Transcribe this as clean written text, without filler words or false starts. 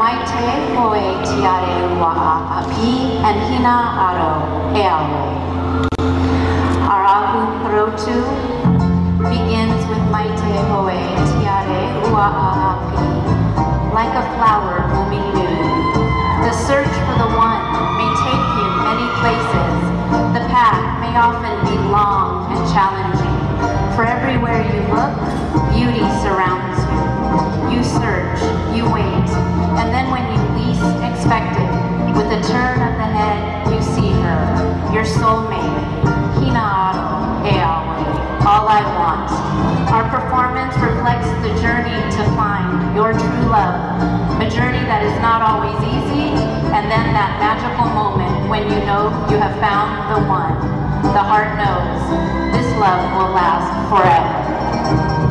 maite hoe tiare wa'a api and hina aro eawe. Our ahu parotu begins with maite hoe tiare wa'a api, like a flower blooming new. The search for the one may take you many places. The path may often be long and challenging. For everywhere you look, beauty surrounds you. You search, you wait, and then when you least expect it, with a turn of the head, you see her, your soulmate, hina aro eawe, all I want. Our performance reflects the journey to find your true love, a journey that is not always easy, and then that magical moment when you know you have found the one. The heart knows this love will last forever.